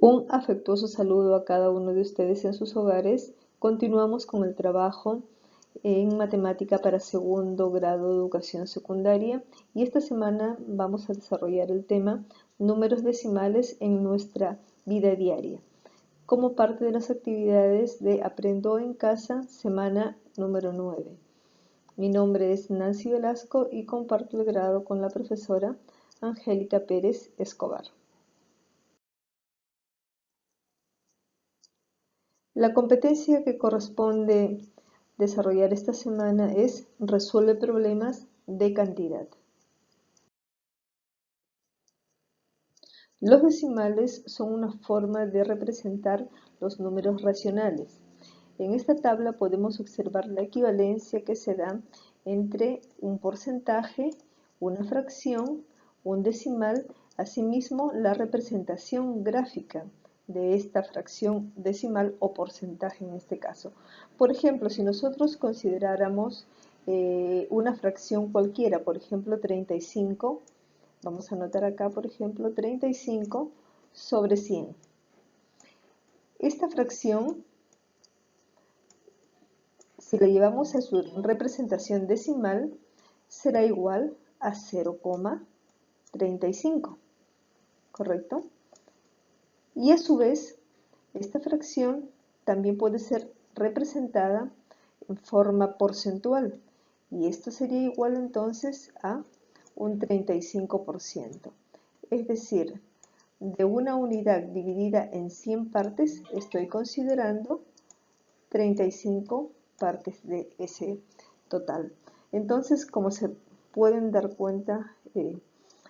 Un afectuoso saludo a cada uno de ustedes en sus hogares. Continuamos con el trabajo en matemática para segundo grado de educación secundaria y esta semana vamos a desarrollar el tema números decimales en nuestra vida diaria como parte de las actividades de Aprendo en Casa, semana número 9. Mi nombre es Nancy Velasco y comparto el grado con la profesora Angélica Pérez Escobar. La competencia que corresponde desarrollar esta semana es resuelve problemas de cantidad. Los decimales son una forma de representar los números racionales. En esta tabla podemos observar la equivalencia que se da entre un porcentaje, una fracción, un decimal, asimismo la representación gráfica de esta fracción decimal o porcentaje en este caso. Por ejemplo, si nosotros consideráramos una fracción cualquiera, por ejemplo 35, vamos a anotar acá, por ejemplo, 35 sobre 100. Esta fracción, si la llevamos a su representación decimal, será igual a 0,35, ¿correcto? Y a su vez, esta fracción también puede ser representada en forma porcentual, y esto sería igual entonces a un 35%. Es decir, de una unidad dividida en 100 partes, estoy considerando 35 partes de ese total. Entonces, como se pueden dar cuenta en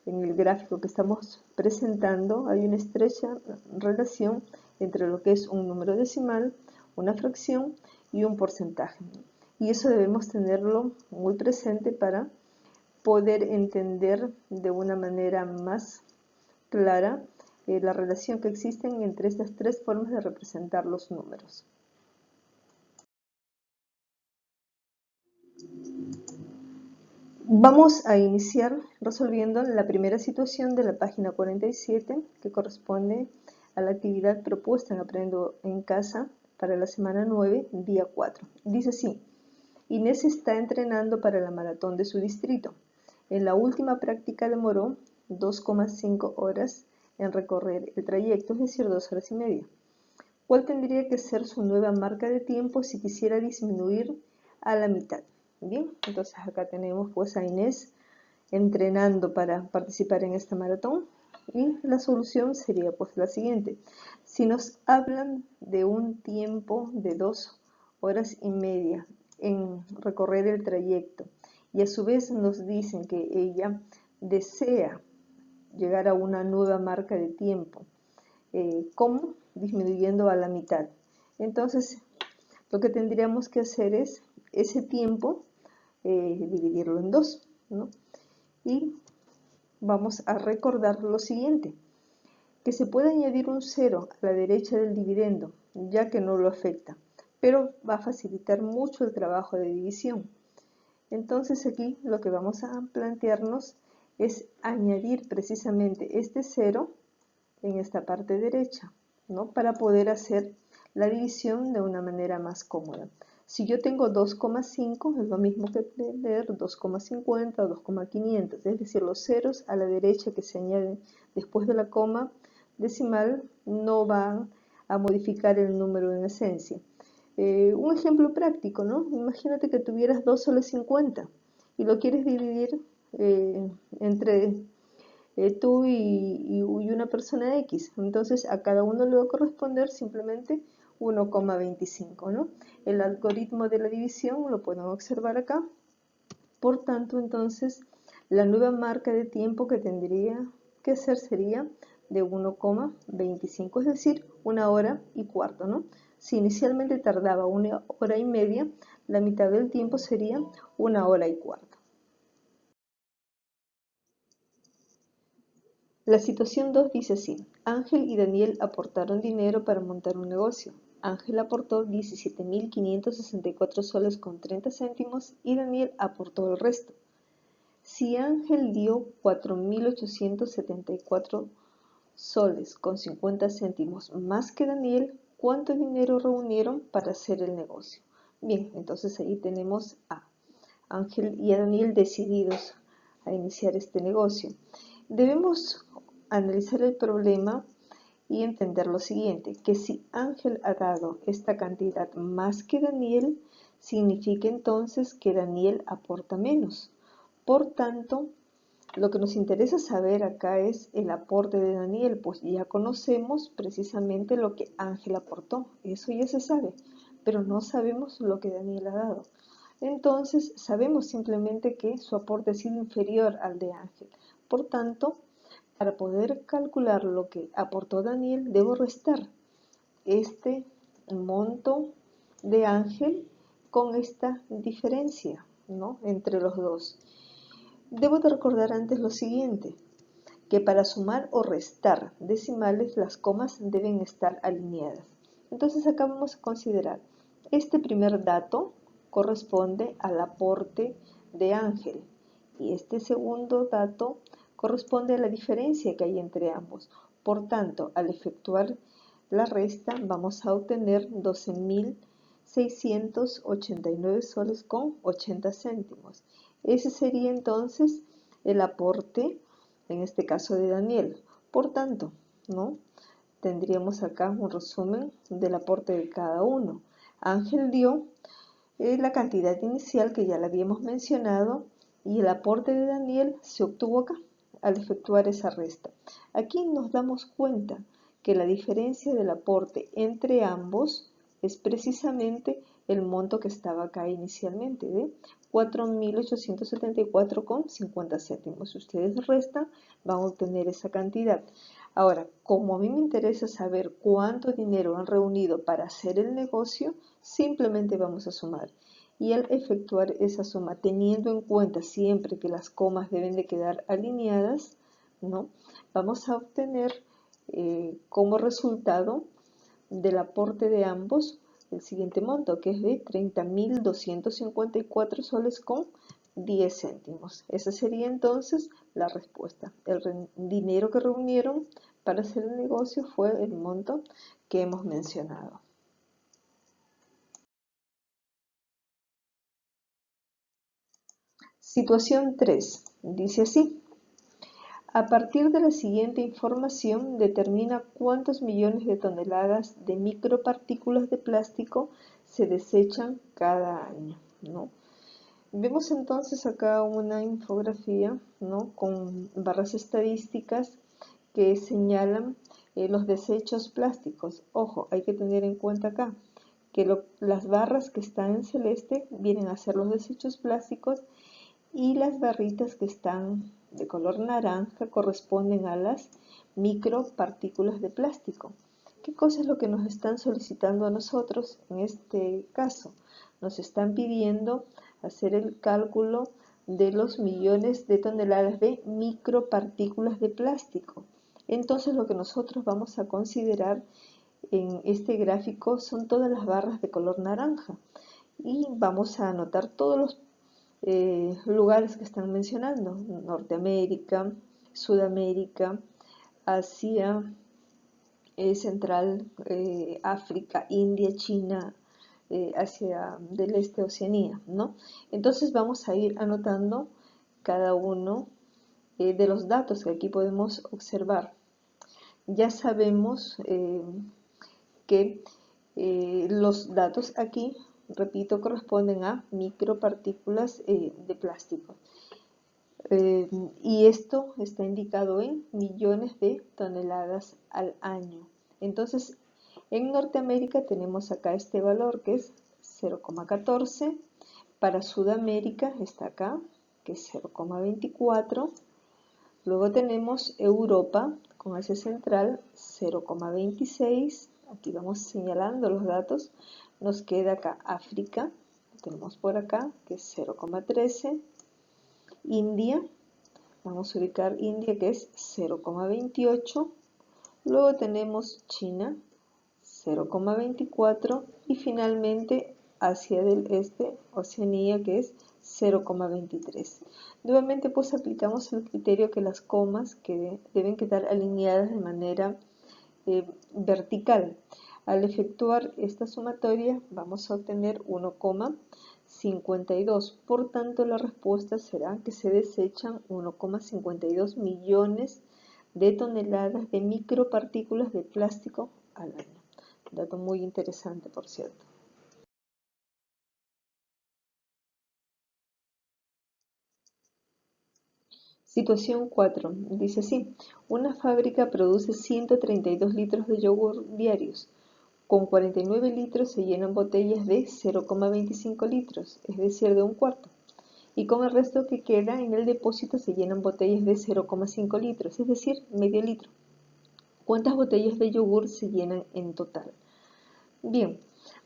el gráfico que estamos presentando, hay una estrecha relación entre lo que es un número decimal, una fracción y un porcentaje. Y eso debemos tenerlo muy presente para poder entender de una manera más clara la relación que existen entre estas tres formas de representar los números. Vamos a iniciar resolviendo la primera situación de la página 47, que corresponde a la actividad propuesta en Aprendo en Casa para la semana 9, día 4. Dice así: Inés está entrenando para la maratón de su distrito. En la última práctica demoró 2,5 horas en recorrer el trayecto, es decir, 2 horas y media. ¿Cuál tendría que ser su nueva marca de tiempo si quisiera disminuir a la mitad? Bien, entonces acá tenemos pues a Inés entrenando para participar en esta maratón y la solución sería pues la siguiente. Si nos hablan de un tiempo de 2 horas y media en recorrer el trayecto y a su vez nos dicen que ella desea llegar a una nueva marca de tiempo, ¿cómo? Disminuyendo a la mitad. Entonces, lo que tendríamos que hacer es ese tiempo dividirlo en 2, ¿no? Y vamos a recordar lo siguiente, que se puede añadir un 0 a la derecha del dividendo, ya que no lo afecta, pero va a facilitar mucho el trabajo de división. Entonces aquí lo que vamos a plantearnos es añadir precisamente este 0 en esta parte derecha, ¿no? Para poder hacer la división de una manera más cómoda. Si yo tengo 2,5 es lo mismo que leer 2,50 o 2,500, es decir, los ceros a la derecha que se añaden después de la coma decimal no van a modificar el número en esencia. Un ejemplo práctico, ¿no? Imagínate que tuvieras 2 sobre 50 y lo quieres dividir entre tú y una persona X. Entonces a cada uno le va a corresponder simplemente 1,25, ¿no? El algoritmo de la división lo pueden observar acá. Por tanto, entonces, la nueva marca de tiempo que tendría que hacer sería de 1,25, es decir, 1 hora y cuarto, ¿no? Si inicialmente tardaba 1 hora y media, la mitad del tiempo sería 1 hora y cuarto. La situación 2 dice así: Ángel y Daniel aportaron dinero para montar un negocio. Ángel aportó 17.564 soles con 30 céntimos y Daniel aportó el resto. Si Ángel dio 4.874 soles con 50 céntimos más que Daniel, ¿cuánto dinero reunieron para hacer el negocio? Bien, entonces ahí tenemos a Ángel y a Daniel decididos a iniciar este negocio. Debemos analizar el problema y entender lo siguiente, que si Ángel ha dado esta cantidad más que Daniel, significa entonces que Daniel aporta menos. Por tanto, lo que nos interesa saber acá es el aporte de Daniel, pues ya conocemos precisamente lo que Ángel aportó, eso ya se sabe, pero no sabemos lo que Daniel ha dado. Entonces, sabemos simplemente que su aporte ha sido inferior al de Ángel. Por tanto, para poder calcular lo que aportó Daniel, debo restar este monto de Ángel con esta diferencia, ¿no?, entre los dos. Debo de recordar antes lo siguiente, que para sumar o restar decimales las comas deben estar alineadas. Entonces acá vamos a considerar este primer dato corresponde al aporte de Ángel y este segundo dato corresponde a la diferencia que hay entre ambos. Por tanto, al efectuar la resta vamos a obtener 12.689 soles con 80 céntimos. Ese sería entonces el aporte, en este caso de Daniel. Por tanto, ¿no?, tendríamos acá un resumen del aporte de cada uno. Ángel dio la cantidad inicial que ya la habíamos mencionado y el aporte de Daniel se obtuvo acá al efectuar esa resta. Aquí nos damos cuenta que la diferencia del aporte entre ambos es precisamente el monto que estaba acá inicialmente, de 4.874,50 céntimos. Si ustedes restan, van a obtener esa cantidad. Ahora, como a mí me interesa saber cuánto dinero han reunido para hacer el negocio, simplemente vamos a sumar. Y al efectuar esa suma, teniendo en cuenta siempre que las comas deben de quedar alineadas, ¿no?, vamos a obtener como resultado del aporte de ambos el siguiente monto, que es de 30.254 soles con 10 céntimos. Esa sería entonces la respuesta. El dinero que reunieron para hacer el negocio fue el monto que hemos mencionado. Situación 3. Dice así. A partir de la siguiente información, determina cuántos millones de toneladas de micropartículas de plástico se desechan cada año, ¿no? Vemos entonces acá una infografía, ¿no?, con barras estadísticas que señalan los desechos plásticos. Ojo, hay que tener en cuenta acá que las barras que están en celeste vienen a ser los desechos plásticos y las barritas que están de color naranja corresponden a las micropartículas de plástico. ¿Qué cosa es lo que nos están solicitando a nosotros en este caso? Nos están pidiendo hacer el cálculo de los millones de toneladas de micropartículas de plástico. Entonces lo que nosotros vamos a considerar en este gráfico son todas las barras de color naranja y vamos a anotar todos los lugares que están mencionando: Norteamérica, Sudamérica, Asia Central, África, India, China, Asia del Este, Oceanía, ¿no? Entonces vamos a ir anotando cada uno de los datos que aquí podemos observar. Ya sabemos que los datos aquí, repito, corresponden a micropartículas de plástico. Y esto está indicado en millones de toneladas al año. Entonces, en Norteamérica tenemos acá este valor que es 0,14. Para Sudamérica está acá, que es 0,24. Luego tenemos Europa con Asia Central, 0,26. Aquí vamos señalando los datos. Nos queda acá África, lo tenemos por acá, que es 0,13. India, vamos a ubicar India, que es 0,28. Luego tenemos China, 0,24. Y finalmente Asia del Este, Oceanía, que es 0,23. Nuevamente pues aplicamos el criterio que las comas deben quedar alineadas de manera vertical. Al efectuar esta sumatoria vamos a obtener 1,52. Por tanto, la respuesta será que se desechan 1,52 millones de toneladas de micropartículas de plástico al año. Dato muy interesante, por cierto. Situación 4. Dice así: una fábrica produce 132 litros de yogur diarios. Con 49 litros se llenan botellas de 0,25 litros, es decir, de un cuarto. Y con el resto que queda en el depósito se llenan botellas de 0,5 litros, es decir, medio litro. ¿Cuántas botellas de yogur se llenan en total? Bien,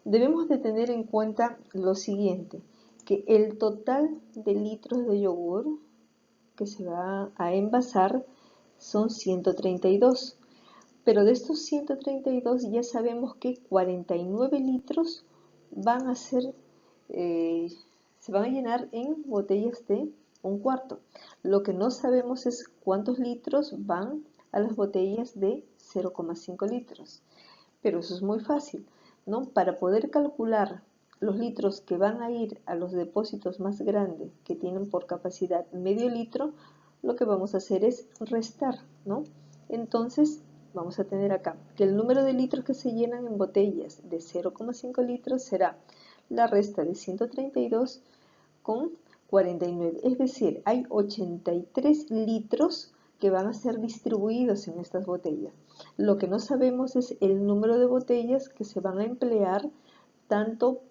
debemos de tener en cuenta lo siguiente, que el total de litros de yogur que se va a envasar son 132. Pero de estos 132 ya sabemos que 49 litros van a ser, se van a llenar en botellas de un cuarto. Lo que no sabemos es cuántos litros van a las botellas de 0,5 litros. Pero eso es muy fácil, ¿no? Para poder calcular los litros que van a ir a los depósitos más grandes, que tienen por capacidad medio litro, lo que vamos a hacer es restar, ¿no? Entonces, vamos a tener acá que el número de litros que se llenan en botellas de 0,5 litros será la resta de 132 con 49. Es decir, hay 83 litros que van a ser distribuidos en estas botellas. Lo que no sabemos es el número de botellas que se van a emplear tanto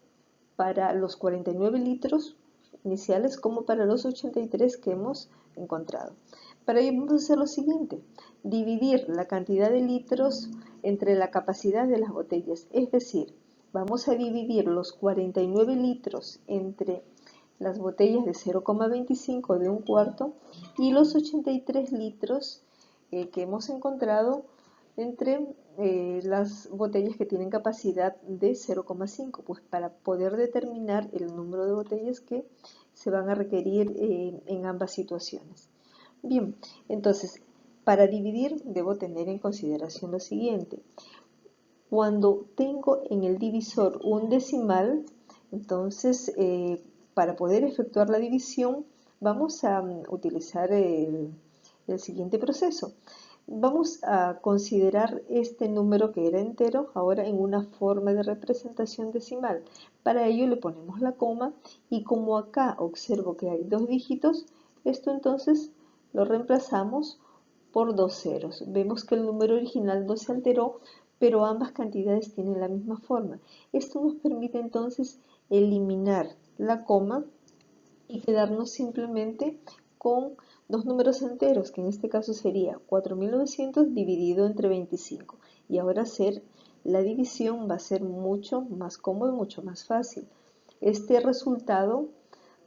para los 49 litros iniciales como para los 83 que hemos encontrado. Para ello vamos a hacer lo siguiente: dividir la cantidad de litros entre la capacidad de las botellas, es decir, vamos a dividir los 49 litros entre las botellas de 0,25 de un cuarto y los 83 litros que hemos encontrado entre las botellas que tienen capacidad de 0,5, pues para poder determinar el número de botellas que se van a requerir en ambas situaciones. Bien, entonces, para dividir debo tener en consideración lo siguiente. Cuando tengo en el divisor un decimal, entonces para poder efectuar la división vamos a utilizar el siguiente proceso. Vamos a considerar este número que era entero ahora en una forma de representación decimal. Para ello le ponemos la coma y como acá observo que hay dos dígitos, esto entonces lo reemplazamos por dos ceros. Vemos que el número original no se alteró, pero ambas cantidades tienen la misma forma. Esto nos permite entonces eliminar la coma y quedarnos simplemente con dos números enteros, que en este caso sería 4.900 dividido entre 25. Y ahora hacer la división va a ser mucho más cómodo, mucho más fácil. Este resultado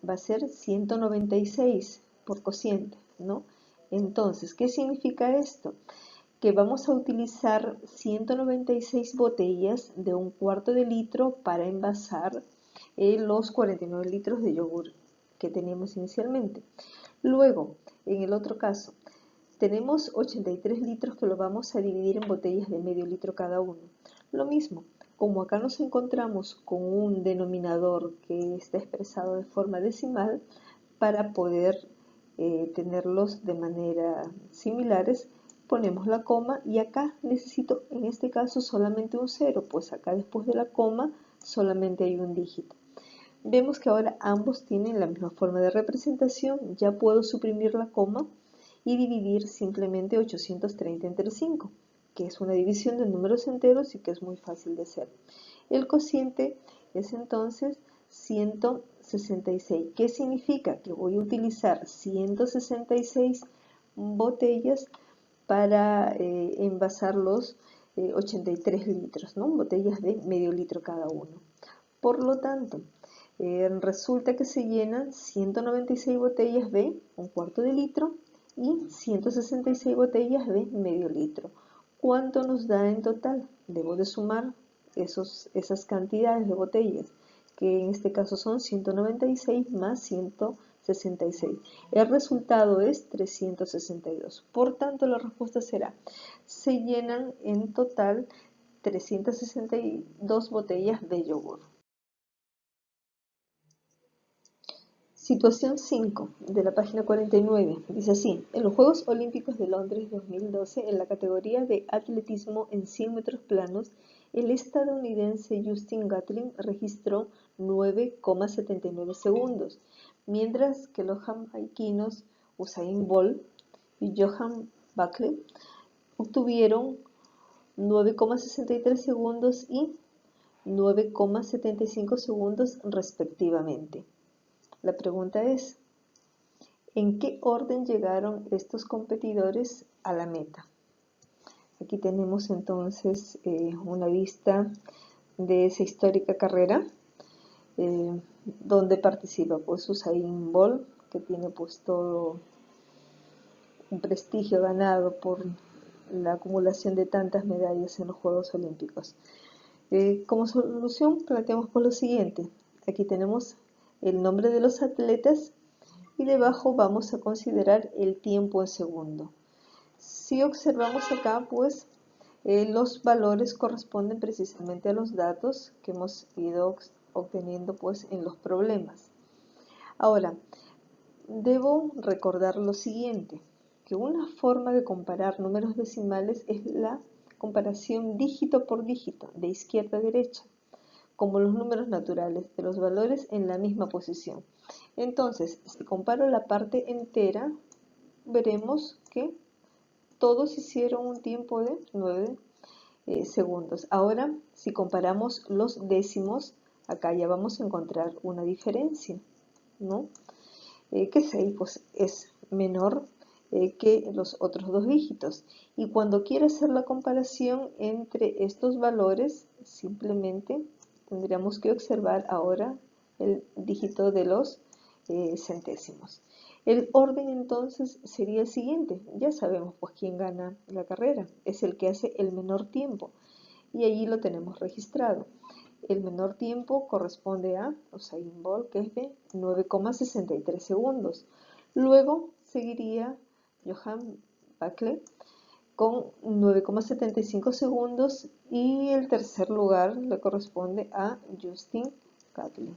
va a ser 196 por cociente, ¿no? Entonces, ¿qué significa esto? Que vamos a utilizar 196 botellas de un cuarto de litro para envasar los 49 litros de yogur que teníamos inicialmente. Luego, en el otro caso, tenemos 83 litros que lo vamos a dividir en botellas de medio litro cada uno. Lo mismo, como acá nos encontramos con un denominador que está expresado de forma decimal, para poder tenerlos de manera similares, ponemos la coma y acá necesito en este caso solamente un cero, pues acá después de la coma solamente hay un dígito. Vemos que ahora ambos tienen la misma forma de representación, ya puedo suprimir la coma y dividir simplemente 830 entre 5, que es una división de números enteros y que es muy fácil de hacer. El cociente es entonces 166. ¿Qué significa? Que voy a utilizar 166 botellas para envasar los 83 litros, ¿no? Botellas de medio litro cada uno. Por lo tanto, resulta que se llenan 196 botellas de un cuarto de litro y 166 botellas de medio litro. ¿Cuánto nos da en total? Debo de sumar esas cantidades de botellas. que en este caso son 196 más 166. El resultado es 362. Por tanto, la respuesta será, se llenan en total 362 botellas de yogur. Situación 5 de la página 49. Dice así: en los Juegos Olímpicos de Londres 2012, en la categoría de atletismo en 100 metros planos, el estadounidense Justin Gatlin registró 9,79 segundos, mientras que los jamaiquinos Usain Bolt y Johan Buckley obtuvieron 9,63 segundos y 9,75 segundos respectivamente. La pregunta es, ¿en qué orden llegaron estos competidores a la meta? Aquí tenemos entonces una vista de esa histórica carrera donde participa pues Usain Bolt, que tiene pues todo un prestigio ganado por la acumulación de tantas medallas en los Juegos Olímpicos. Como solución planteamos por lo siguiente: aquí tenemos el nombre de los atletas y debajo vamos a considerar el tiempo en segundo. Si observamos acá, pues los valores corresponden precisamente a los datos que hemos ido obteniendo pues en los problemas. Ahora, debo recordar lo siguiente, que una forma de comparar números decimales es la comparación dígito por dígito, de izquierda a derecha, como los números naturales, de los valores en la misma posición. Entonces, si comparo la parte entera, veremos que todos hicieron un tiempo de 9 segundos. Ahora, si comparamos los décimos, acá ya vamos a encontrar una diferencia, ¿no? Que 6 pues, es menor que los otros dos dígitos. Y cuando quiero hacer la comparación entre estos valores, simplemente tendríamos que observar ahora el dígito de los centésimos. El orden entonces sería el siguiente. Ya sabemos pues quién gana la carrera. Es el que hace el menor tiempo. Y allí lo tenemos registrado. El menor tiempo corresponde a Usain Bolt, que es de 9,63 segundos. Luego seguiría Johan Buckley con 9,75 segundos y el tercer lugar le corresponde a Justin Gatlin.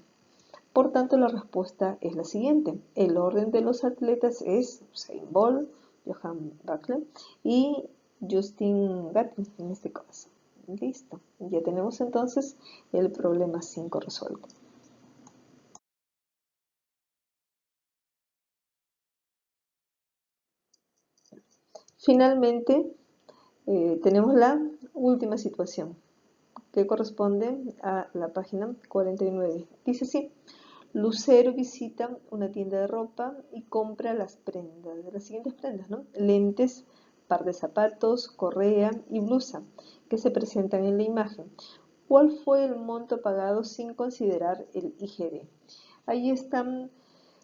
Por tanto, la respuesta es la siguiente. El orden de los atletas es Usain Bolt, Johan Buckley y Justin Gatlin en este caso. Listo. Ya tenemos entonces el problema 5 resuelto. Finalmente, tenemos la última situación, que corresponde a la página 49. Dice así: Lucero visita una tienda de ropa y compra las siguientes prendas, ¿no? Lentes, par de zapatos, correa y blusa, que se presentan en la imagen. ¿Cuál fue el monto pagado sin considerar el IGB? Ahí están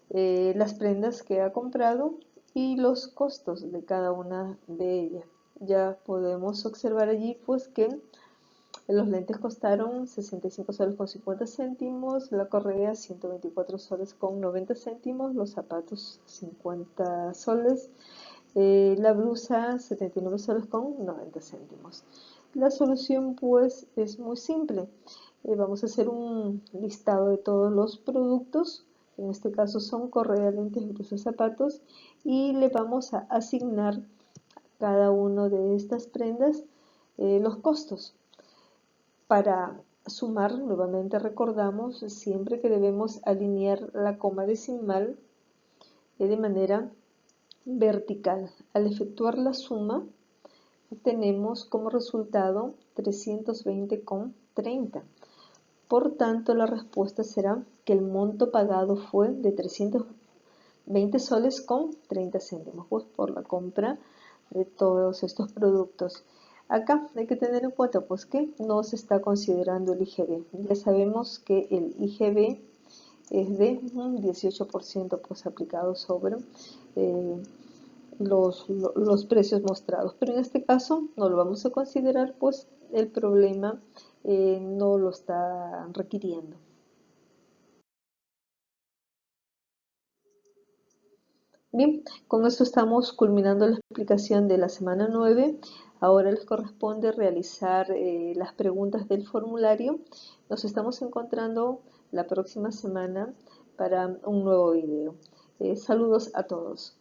las prendas que ha comprado y los costos de cada una de ellas. Ya podemos observar allí pues que los lentes costaron 65 soles con 50 céntimos, la correa 124 soles con 90 céntimos, los zapatos 50 soles, la blusa 79 soles con 90 céntimos. La solución pues es muy simple. Vamos a hacer un listado de todos los productos, en este caso son correa, lentes, blusas, zapatos, y le vamos a asignar a cada una de estas prendas los costos. Para sumar, nuevamente recordamos siempre que debemos alinear la coma decimal de manera vertical. Al efectuar la suma, tenemos como resultado 320,30. Por tanto, la respuesta será que el monto pagado fue de 320 soles con 30 céntimos, pues por la compra de todos estos productos. Acá hay que tener en cuenta pues que no se está considerando el IGB. Ya sabemos que el IGB es de un 18% pues aplicado sobre los precios mostrados, pero en este caso no lo vamos a considerar pues el problema no lo está requiriendo. Bien, con esto estamos culminando la explicación de la semana 9. Ahora les corresponde realizar las preguntas del formulario. Nos estamos encontrando la próxima semana para un nuevo video. Saludos a todos.